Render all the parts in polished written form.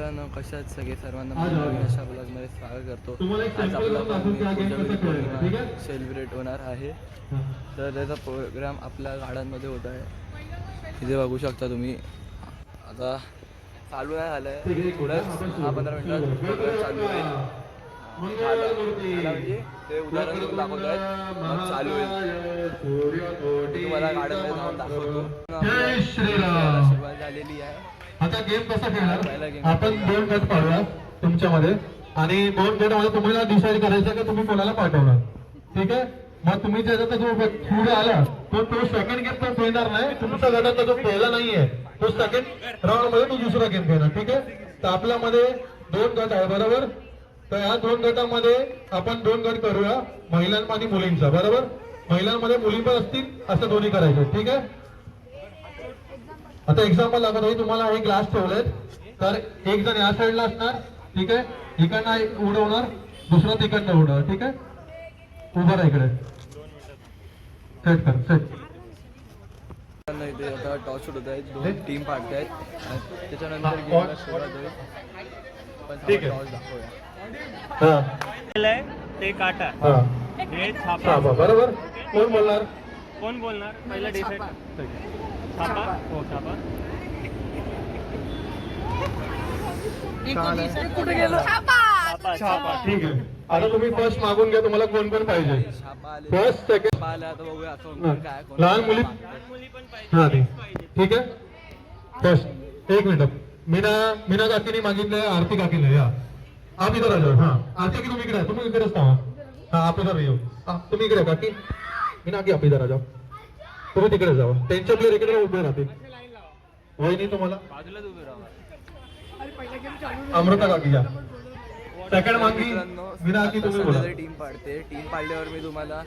कशात सगळे सर्वांना अशा ब्लॉगमध्ये स्वागत करतो। आज आपला पौर्णिमा सेलिब्रेट होणार आहे, तर त्याचा प्रोग्राम आपल्या गार्डनमध्ये होत आहे। इथे बघू शकता तुम्ही। आता चालू नाही झालं आहे, थोडं 10-15 मिनिटात प्रोग्राम चालू आहे। म्हणजे ते उदाहरण देऊन दाखवत आहेत, मग चालू आहे। तुम्हाला गार्डनमध्ये जाऊन दाखवतो। सुरुवात झालेली आहे। आता गेम कसा खेळणार, आपण 2 गट पाडूया तुमच्यामध्ये आणि 2 गटामध्ये तुम्हाला डिसाईड करायचं की तुम्ही कोणाला पाठवणार, ठीक आहे। मग तुम्ही ज्याचा जो पुढे आला तो सेकंड गेम पण खेळणार नाही, तुमच्या गटाचा जो पहिला नाहीये तो सेकंड राऊंड मध्ये तो दुसरा गेम खेळणार, ठीक आहे। तर आपल्यामध्ये 2 गट आहे, बरोबर। तर या 2 गटामध्ये आपण 2 गट करूया, महिलां आणि मुलींचा, बरोबर। महिलांमध्ये मुली पण असतील असं दोन्ही करायचं, ठीक आहे। आता एक्झाम्पल दाखवत होई, तुम्हाला हे ग्लास ठेवलेत, तर एक जण या साईडला असणार, ठीक आहे। इकडनं उडवणार, दुसरा तिकडनं उडवणार, ठीक आहे। उभा राहा इकडे, सेट कर, सेट। इथे आता टॉस सुरू होत आहे, 2 टीम पाडत आहेत, त्याच्यानंतर गेमला सुरुवात होईल। पण ठीक आहे, टॉस दाखवूया। हां ते काटा, हां हे छापा, बरोबर। कोण बोलणार? कोण बोलणार पहिला डिसाईड? छापा, हो छापा। कुठे गेलो? छापा, ठीक आहे। आता तुम्ही फर्स्ट मागून घ्या, तुम्हाला कोण कोण पाहिजे। फर्स्ट, सेकंड, आता बघूया कोण काय कोण लहान मुली पण पाहिजे, हां ठीक आहे। फर्स्ट 1 मिनिट, मीना काकीने मागितलं, आरती काकीने, या आप इधर आ जाओ। हां आरती की तुम्ही इकडे, तुम्ही इकडेच थांबा। हां आप इधर येऊ, तुम्ही इकडे काकी, मीना की आप इधर आ जाओ, तुम्ही तिकडे जावा, त्यांच्या प्लेअर इकडे उभे राहतील। वहिनी तुम्हाला बाजूलाच उभे राहा। अमृता काकी या, सेकंड मागी मीना की तुम्ही बोला। टीम पाडते, टीम पाडल्यावर मी तुम्हाला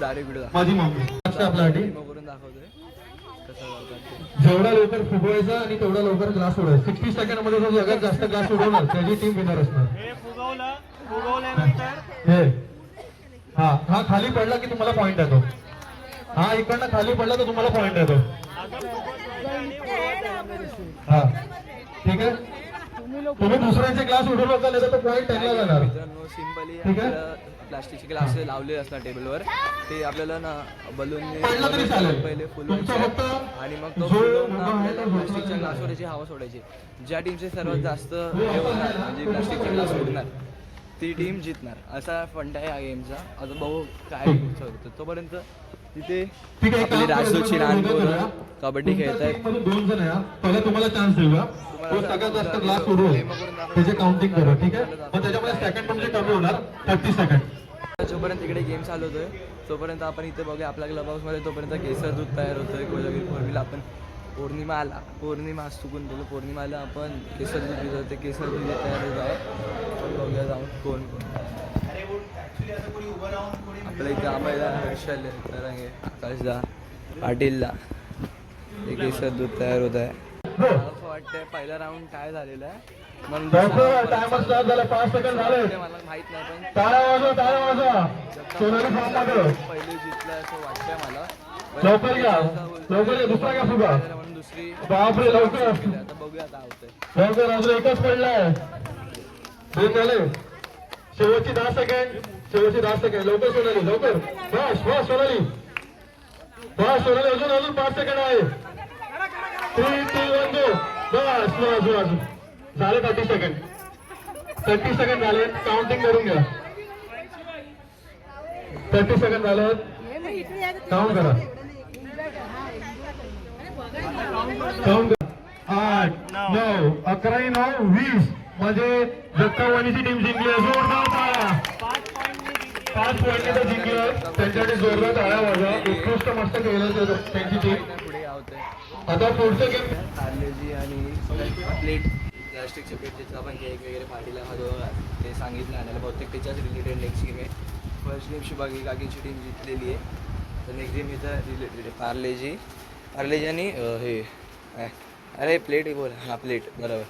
दारे व्हिडिओ माझी मम्मी आपल्यासाठी करून दाखवतोय कसं जातात। जेवढा लवकर फुगवायचा आणि तेवढा लवकर ग्लास उडवायचा। 60 सेकंड मध्ये जो जगात जास्त ग्लास उडवणार त्याची टीम विनर असणार। हे फुगवल्यानंतर हे हा खाली पडला की तुम्हाला पॉइंट येतो। हा इकडनं खाली पडला तर तुम्हाला पॉइंट येतो। हा ठीक आहे, तुम्ही दुसऱ्यांचे ग्लास उडवलं का नाही तर पॉइंट त्यांना जाणार। सिंपली ठीक आहे, प्लास्टिकचे ग्लास लावले असणार टेबलवर, ते आपल्याला ना बलून पहिले फुल आणि मग तो प्लास्टिकच्या ग्लासवरची हवा सोडायची। ज्या टीमचे सर्वात जास्त हे होणार म्हणजे प्लास्टिकचे ग्लास सोडणार ती टीम जिंकणार, असा फंड आहे या गेमचा। आता बघू काय होतं तोपर्यंत। तिथे आपली राजदूतची लहान पोरं कबड्डी खेळत आहेत। 2 जण आहे, पहिला तुम्हाला चान्स देऊया, तो सगळ्यात जास्त ग्लास उडवून त्याचे काउंटिंग करा, ठीक आहे। मग त्याच्यामध्ये सेकंड तुमचे कमी होणार, 30 सेकंड। जोपर्यंत इकडे गेम चालू होतोय तोपर्यंत आपण इथे बघूया आपल्या क्लब हाऊसमध्ये तोपर्यंत केसर दूध तयार होतोय। कोजागिरी पौर्णिमेला आपण पौर्णिमा आज चुकून बोललो, पौर्णिमाला आपण केसर दूध पितो, ते केसर दूध तयार होत आहे। आपण बघूया जाऊन कोण आपल्या इथे आम्हाला हर्षल तरंगे, आकाशदा, पाटीलला हे केसर दूध तयार होत आहे। असं वाटतंय पहिला राऊंड काय झालेला आहे म्हणून टाइमर स्टार्ट झाला, 5 सेकंड झाले, मला माहित नाही, पण टाळ्या वाजवा सोनाली फॉर्म मध्ये पहिले जिंकलं असं वाटतंय मला। लवकर घ्या, लवकर घ्या, दुसरा घ्या फुगा, म्हणून दुसरी बापरे लवकर, आता बघूया काय होतंय। लवकर अजून एकच पडलाय, 2 झाले, शेवटची 10 सेकंड, शेवटची 10 सेकंड, लवकर सोनाली, लवकर, बस सोनाली, अजून 5 सेकंड आहे। 3, 2, 1 गो, बस झाले 30 सेकंड, 30 सेकंड झाले, काउंटिंग करून घ्या। 30 सेकंड झाले, काउंट करा, काउंट करा। 8, 9, 11, 9, 20 म्हणजे जगतावानीची टीम जिंकली आहे। जोरदार टाळ्या, 5 पॉईंटने तर जिंकलं, त्यांच्यासाठी जोरदार टाळ्या वाजवा, उत्कृष्ट मस्त केलं त्यांची टीम। पुढे होतंय आता पुढचं गेम पार्लेजी आणि प्लेट, प्लास्टिकचे प्लेट ज्याचं आपण केक वगैरे पार्टीला खातो ते सांगितलं आणायला, बहुतेक त्याच्याच रिलेटेड नेक्स्ट गेम आहे। फर्स्ट गेम शुभागी काकीची टीम जिंकलेली आहे, तर नेक्स्ट गेम इथं रिलेटेड पार्लेजी आणि हे अरे प्लेट बोल, हा प्लेट बरोबर,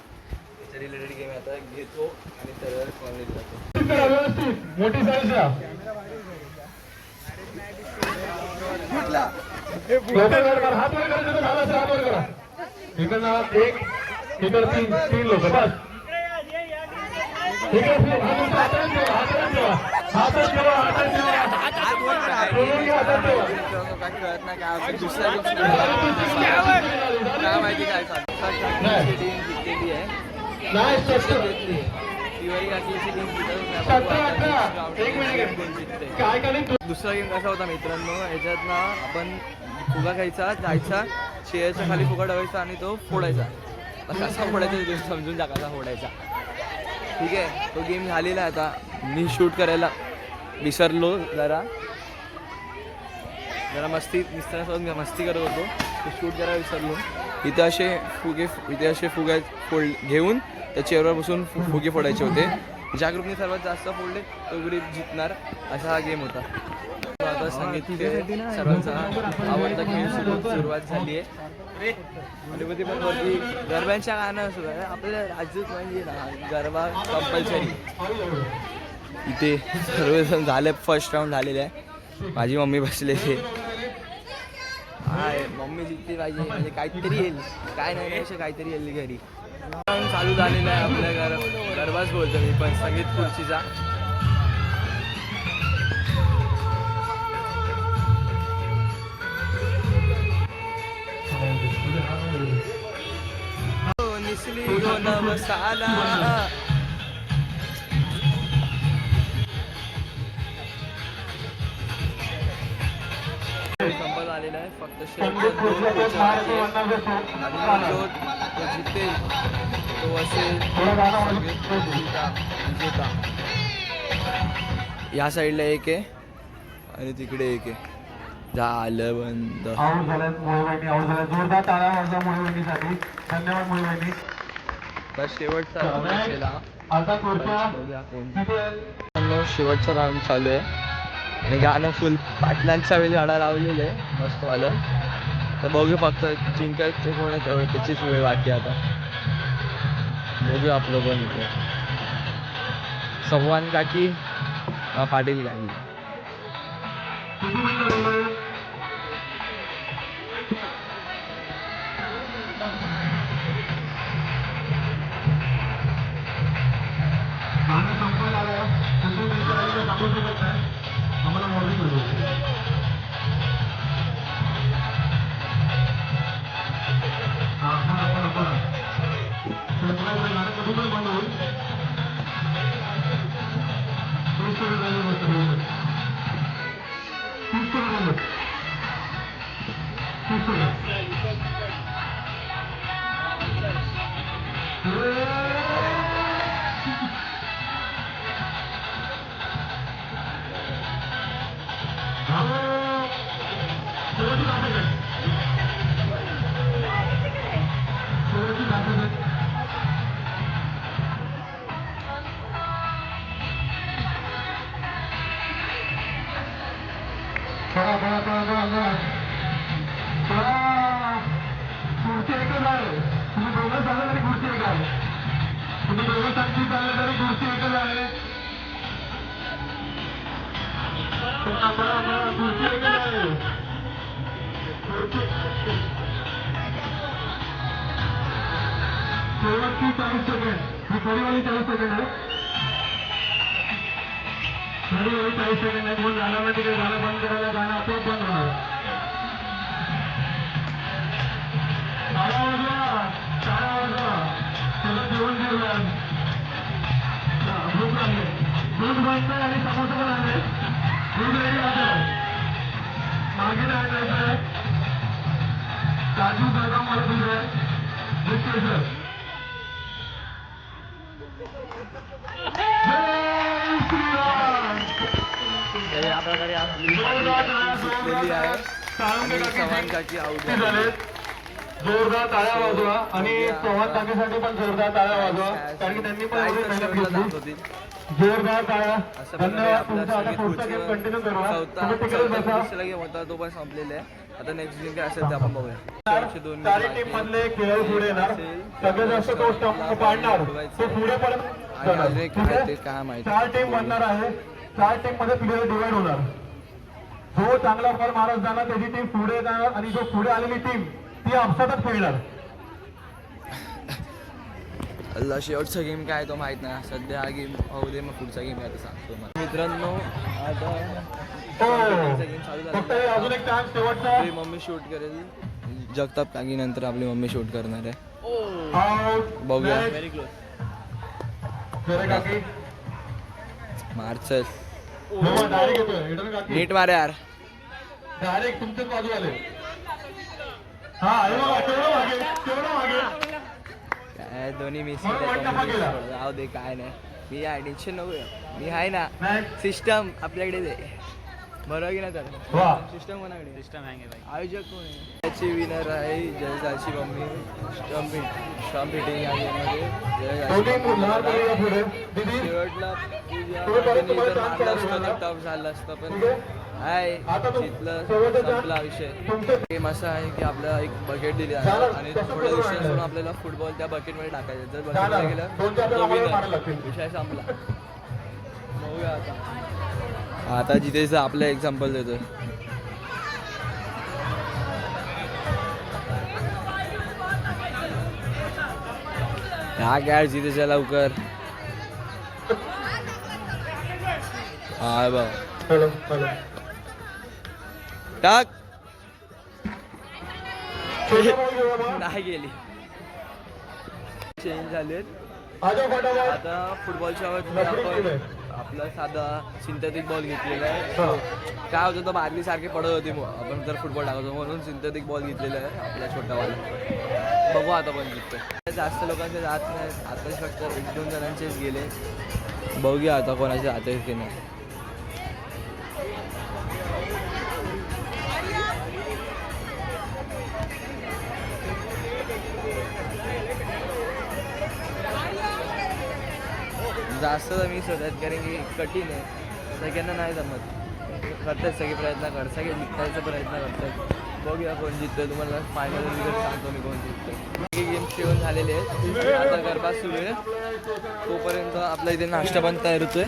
त्याच्या रिलेटेड गेम आता घेतो आणि सरळ कॉलनीत जातो। व्यवस्थित मोठी साईज द्या, हात वर करा, इकडनं 1 इकडं 3 लोक, बस काय कळत नाही काय दुसऱ्या काय माहिती काय सांगतो टीम जिंकलेली आहे शिवाई घातलीची टीम जिंकते. दुसरा गेम कसा होता मित्रांनो, याच्यात ना आपण फुगा घ्यायचा, जायचा, चेअरच्या खाली फुगा ठेवायचा आणि तो फोडायचा. कसा फोडायचा तुम्ही समजून जा, कसा फोडायचा. ठीक आहे, तो गेम झालेला आहे. आता मी शूट करायला विसरलो, जरा मिस्टरांसोबत मस्ती करत होतो, तो शूट करायला विसरलो. इथे असे फुगे घेऊन त्या चेअरवर बसून फुगे फोडायचे होते. ज्या ग्रुपने सर्वात जास्त फोडले तो ग्रुप जिंकणार, असा हा गेम होता. आता संगीत सर्वांचा आवडता खेळ सुरुवात झाली आहे. गणपती पण वरती गरब्यांच्या गाणं सुद्धा आपल्या राज्यात म्हणजे ना गरबा कंपल्सरी. इथे सर्वजण झाले, फर्स्ट राऊंड झालेले आहे. माझी मम्मी बसलेली आहे, मम्मी जिंकली पाहिजे म्हणजे काहीतरी येईल, काय नाही असं काहीतरी येईल घरी. चालू झालेला आहे आपल्या गरबाच बोलतो मी पण, संगीत खुर्चीचा. निसली हो नवसाला संपत आलेला आहे. फक्त शेवटच्या 2 आणि जो जितेल तो असेल विजेता. या साईडला एक आहे आणि तिकडे एक आहे. झालं बंद. आऊट झाल्यात मोहिनी, आऊट झाल्यात. जोरदार टाळ्या वाजवा मोहिनीसाठी. धन्यवाद मोहिनी. बस शेवटचा आता शेवटचा राऊंड चालू आहे आणि गाणं फुल पाटलांचा वेळ झाडा लावलेलं आहे मस्त वालं. तर बघू फक्त जिंकायचे कोण आहे तेवढं, त्याचीच वेळ बाकी आता. बघू आपलं पण इथे संवाद काकी पाटील काकी. आम्हाला मॉर्निंग मिळतो. खुर्ची एकच आहे. तुम्ही दोघं चाललं तरी खुर्ची एक आहे. तुम्ही दोघं चालली चाललं तरी खुर्ची एकच आहे. खुर्ची एकच आहे. शेवटची 40 सेकंड. ही परिवारी 40 सेकंड आहे. परिवारी 40 सेकंड आहे. मग गाणं म्हणजे काय, गाणं बंद करायला गाणं आपोआप बंद होणार. जेवण जेवण भूक लागले, दूध बनतंय आणि समोसा पण आले. दूध रेडी आहे, मागे आहे, काजू बदाम मला दूध आहे, दूध केसर. जय श्रीराम. या प्रकारे आपली जिंकलेली आहे आणि चव्हाण काकी आऊट झाले. जोरदार टाळ्या वाजवा आणि चव्हाण काकीसाठी पण जोरदार टाळ्या वाजवा, कारण की त्यांनी पण एवढी मेहनत घेतली. जोरदार टाळ्या. धन्यवाद तुमचा. आता पुढचा गेम कंटिन्यू करूया. तुम्ही तिकडेच बसा. दुसरा गेम होता तो पण संपलेला आहे. आता नेक्स्ट गेम काय असेल ते आपण बघूया. चारही टीम मधले खेळाडू पुढे येणार. सगळ्यात जास्त तो स्टंप पाडणार तो पुढे पर्यंत जाणार. काय माहिती 4 टीम बनणार आहे. 4 टीम मध्ये प्लेयर डिवाइड होणार. जो चांगला बॉल मारत जाणार त्याची टीम पुढे जाणार आणि जो पुढे आलेली टीम ती अपसातच खेळणार. शेवटचा गेम काय तो माहित नाही सध्या. हा गेम होऊ दे, मग पुढचा गेम आहे आता सांगतो मला. मित्रांनो आता गेम चालू झाला. अजून एक चान्स शेवटचा. आपली मम्मी शूट करेल. जगताप काकी नंतर आपली मम्मी शूट करणार आहे. बघूया. Very close. मार्चल डायरेक्ट येतोय रिटर्न काकी. नीट मार यार. डायरेक्ट तुमच्याच बाजू आले. हा हे बघा तेवढं मागे काय दोन्ही मिस म्हणून one टप्पा केला. जाऊ दे काय नाही. मी आहे टेन्शन नको घेऊ. मी आहे ना. Next. सिस्टम आपल्याकडेच आहे. बरोबर की नाही तर वा सिस्टम कोणाकडे आहे? सिस्टम हँग आहे भाई. आयोजक कोण आहे? त्याची विनर आहे जयसाची मम्मी. स्टम्प हिटिंग या गेममध्ये दोन्ही लहान मुलीला पुढे दीदी शेवटला पुढे परत तुम्हाला chance मारलं असतं मिळाला. तर टफ झालं असतं पण ठीक आहे? आहे आता जिथलं शेवटचा संपला chance विषय. तुमचं. गेम असा आहे की आपल्याला एक बकेट दिली आहे झालं. आणि तसं थोडं करून डिस्टन्स आणलं. सोडून आपल्याला फुटबॉल त्या बकेटमध्ये टाकायचं. जर झालं. बकेटमध्ये गेलं दोन चार तो जण आम्हाला winner. मारायला लागतील. विषय संपला. बघूया आता जिथे आपलं एक्झाम्पल देतोय. हा काय जिथे लवकर. हा बघ हॅलो हॅलो टाक. छोटा बॉल घेऊया मग. नाही गेली. चेंज झालेत. आजा फटाफट. आता फुटबॉलच्या वरती आपण आपला साधा सिंथेटिक बॉल घेतलेला आहे. हा. काय होतं तर बादली सारखे पडत होती आपण जर फुटबॉल टाकतो म्हणून सिंथेटिक बॉल घेतलेला आहे आपला छोटा बॉल. बघू आता पण जिंकतो. जास्त लोकांचे जात नाही. आता फक्त 1-2 जणांचेच गेले. बघूया आता कोणाचे जाते की नाही. जास्त तर मी शोधत कारण की कठीण आहे. सगळ्यांना नाही जमत. करतात सगळे प्रयत्न करतात. सगळे जिंकायचा प्रयत्न करतात. बघूया कोण जिंकतं. तुम्हाला फायनल रिझल्ट सांगतो मी कोण जिंकतं. गेम्स खेळून झालेले आहेत. आता गरबा सुरू आहे. तोपर्यंत आपला इथे नाश्ता पण तयार होतोय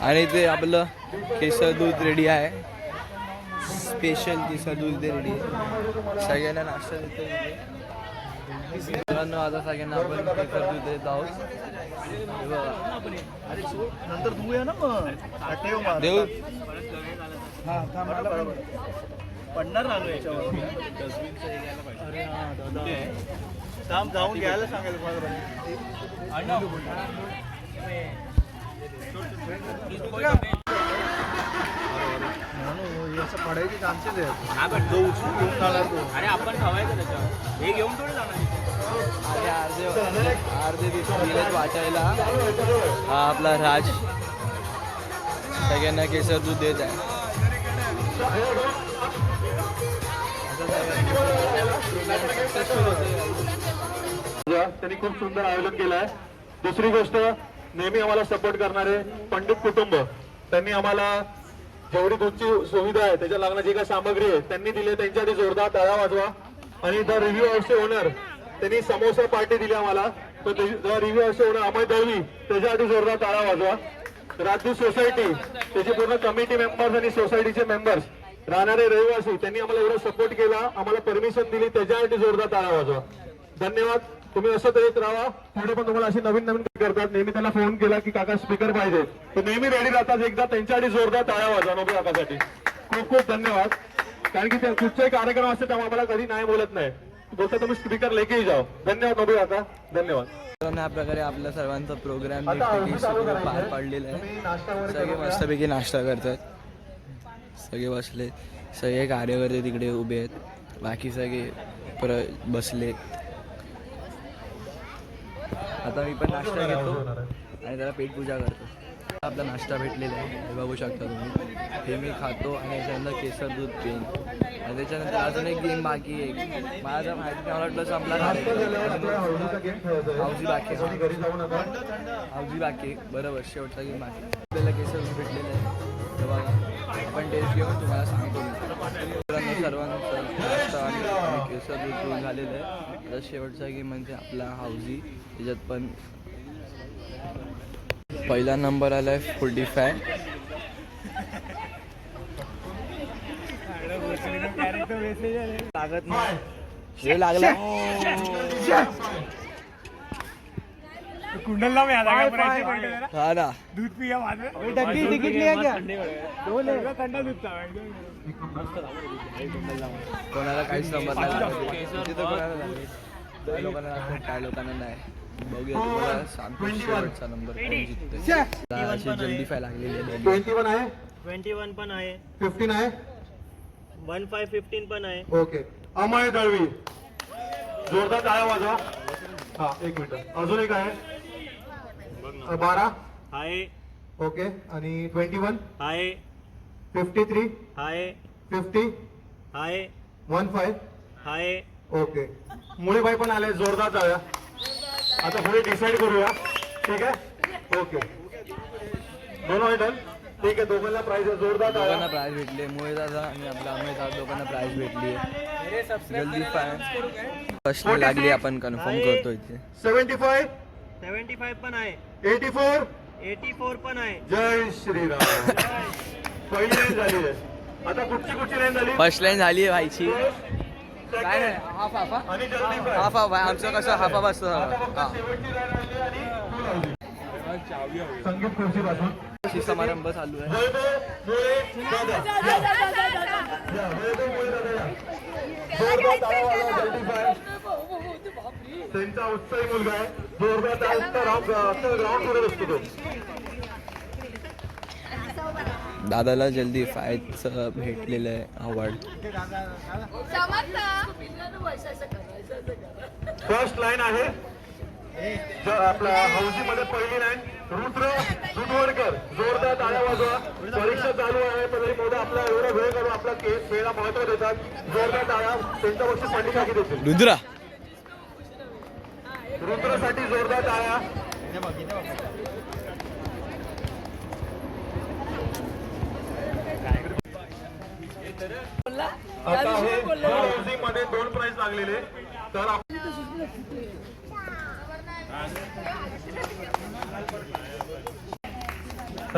आणि इथे आपलं केसर दूध रेडी आहे. स्पेशल केसर दूध रेडी आहे. सगळ्यांना नाश्ता देतो इथे. मित्रांनो आता सगळ्यांना आपण केसर दूध देत आहोत. हे बघा. नंतर धुवूया ना मग. देऊ. पडणार ना याच्यावर. अरे हा दादा. काम जाऊन घ्यायला सांगायला पडायचे चान्सेस आहेत. जो उचलून घेऊन जाणार तो. अरे आपण ठेवायचं त्याच्यावर. हे घेऊन थोडे जाणार. अर्धे दिलेत वाटायला. हा आपला राज सगळ्यांना केसर दूध देत आहे. त्यांनी खूप सुंदर आयोजन केलं आहे. दुसरी गोष्ट नेहमी आम्हाला सपोर्ट करणारे पंडित कुटुंब. त्यांनी आम्हाला जेवढी दूधची सुविधा आहे त्याच्या लागणारी काय सामग्री आहे त्यांनी दिली. त्यांच्यासाठी जोरदार टाळ्या वाजवा. आणि द रिव्ह्यू हाऊसचे ओनर त्यांनी समोसा पार्टी दिली आम्हाला. तर द रिव्ह्यू हाऊसचे ओनर अमय दळवी त्याच्यासाठी जोरदार टाळ्या वाजवा. राजदूत सोसायटी त्याचे पूर्ण कमिटी मेंबर्स आणि सोसायटीचे मेंबर्स राहणारे रहिवासी त्यांनी आम्हाला एवढा सपोर्ट केला. आम्हाला परमिशन दिली त्याच्यासाठी जोरदार टाळ्या वाजवा. धन्यवाद. तुम्ही असं देत राहा. पुढे पण तुम्हाला अशी नवीन नवीन करतात. नेहमी त्यांना फोन केला की काका स्पीकर पाहिजे तर नेहमी रेडी राहतात. एकदा त्यांच्यासाठी जोरदार टाळ्या वाजवा नोबी काकासाठी. खूप खूप धन्यवाद. कारण की कुठचाही कार्यक्रम असते तेव्हा आम्हाला कधी नाही बोलत नाही. बोलता तुम्ही स्पीकर लेके जाओ. धन्यवाद नोबी काका. धन्यवाद. या प्रकारे आपल्या सर्वांचा प्रोग्राम पार पाडलेला आहे. सगळे मस्तपैकी नाश्ता करतात. सगळे बसले. सगळे कार्यकर्ते तिकडे उभे आहेत. बाकी सगळे बसलेत. आता मी पण नाश्ता घेतो आणि त्याला पेटपूजा करतो. आपला नाश्ता भेटलेला आहे हे बघू शकता तुम्ही. हे मी खातो आणि याच्यानंतर केसर दूध पिईन. आणि त्याच्यानंतर अजून एक गेम बाकी आहे. मला तर माहिती मला वाटलं संपला हाऊजी बाकी हाऊजी बाकी बरोबर. शेवटचा गेम बाकी. आपल्याला केसर दूध भेटलेलं आहे. तर बघा आपण टेस्ट घेऊन तुम्हाला सांगतो. सर्वांचं नाश्ता आणि केसर दूध पिऊन झालेलं आहे. तर शेवटचा गेम म्हणजे आपला हाऊजी. त्याच्यात पण पहिला नंबर आलाय 45. लागत नाही. हे लागला कुंडलला मी आला हा ना दूध पिया माझं तिकीट लिया क्या कोणाला काहीच नंबर नाही तिथं कोणाला लागले काही लोकांना लागले काय लोकांना नाही बघूया तुम्हाला सांगतो शेवटचा नंबर कोण जिंकतोय अशी जल्दी फाय लागलेली आहे 21 आहे 21 पण आहे 15 आहे 1515 पण आहे. ओके अमय दळवी जोरदार टाळ्या वाजवा. हा एक मिनिट अजून एक आहे 12 आहे ओके आणि 21 आहे 53 आहे 50 आहे 15 आहे. ओके मुळेबाई पण आले जोरदार टाळ्या. आता पुढे डिसाईड करूया ठीक आहे ओके दोन डन ठीक आहे दोघांना प्राइस आहे जोरदार दोघांना टाळ्या. प्राइज भेटले मुळे दादा आणि आपला अमय दादा दोघांना प्राइज भेटली आहे जल्दी फाय फर्स्ट लागली आपण कन्फर्म करतो इथे 75 75 पण आहे 84 84 पण आहे. जय श्रीराम पहिली लाईन झाली आहे. आता कुठची लाईन झाली फर्स्ट लाईन झाली आहे व्हायची काय नाही हाफ हाफा आणि जल्दी फाय. हाफ हाफ आमचं कसं हाफ हाफ असतं आता फक्त हा शेवटची लाईन आली आणि full आवली. संगीत खुर्ची पासून अशी समारंभ चालू आहे वैभव मुळे दादा या वैभव मुळे दादा या जोरदार टाळ्या वाजवा जल्दी फाय. त्यांचा उत्साही मुलगा आहे जोरदार टाळ्या ग्राउंड करत असतो तो. दादाला जल्दी फायचं भेटलेलं आहे अवॉर्ड फर्स्ट लाईन आहे आपल्या हौसीमध्ये पहिली लाईन रुद्र दुधवडकर जोरदार टाळ्या वाजवा. परीक्षा चालू आहे पण तरी मोठा आपला एवढा वेळ काढून आपला खेळला महत्व देतात जोरदार टाळ्या. त्यांच्या बक्षीस पंडित काकी देतील. रुद्रा रुद्रसाठी जोरदार टाळ्या. आता हे मध्ये 2 प्राइज लागलेले तर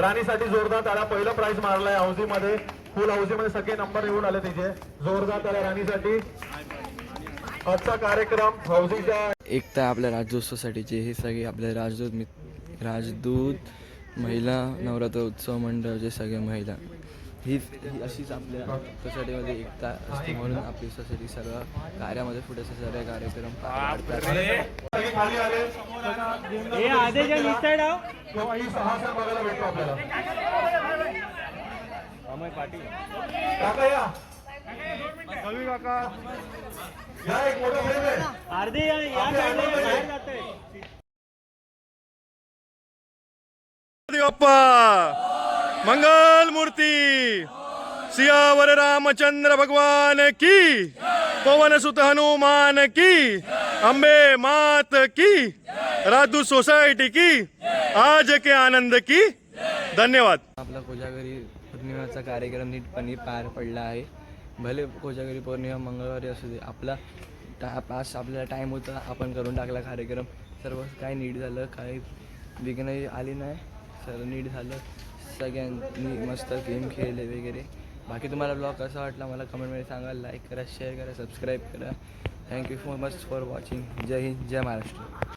राणीसाठी जोरदार टाळ्या. पहिलं प्राइज मारलाय हाऊसी मध्ये फुल हाऊसी मध्ये सगळे नंबर येऊन आले तिचे जोरदार टाळ्या राणीसाठी. आजचा कार्यक्रम हाऊसीच्या एकता आपल्या राजदूत सोसायटीचे हे सगळे आपल्या राजदूत महिला नवरात्र उत्सव मंडळाचे सगळे महिला ही अशीच आपल्या सोसायटीमध्ये एकता असते म्हणून आपली सोसायटी सर्व कार्यामध्ये पुढे सर्व कार्यक्रम पार पाडतात. खाली आले हे आधीच्या लिस्टेड आहो. किंवा ही 6 सण बघायला भेटतो आपल्याला. अमय पाटील काका या कवी काका या एक मोठा फ्रेम आहे. अर्धे या साईडला बाहेर जाते. बाप्पा मंगल मूर्ती सियावर रामचंद्र भगवान की पवन सुत हनुमान की अंबे मात की राजदूत सोसायटी की आज के आनंद की. धन्यवाद. आपला कोजागरी पौर्णिमेचा कार्यक्रम नीटपणे पार पडला आहे. भले कोजागरी पौर्णिमा मंगळवारी असू दे आपला पास आपल्याला टाईम होता आपण करून टाकला कार्यक्रम. सर्व काय नीट झालं काही विघ्न आली नाही सर्व नीट झालं. सगळ्यांनी मस्त गेम खेळले वगैरे. बाकी तुम्हाला ब्लॉग कसा वाटला मला कमेंटमध्ये सांगा. लाईक करा शेअर करा सबस्क्राईब करा. Thank you so much for watching. जय हिंद जय महाराष्ट्र.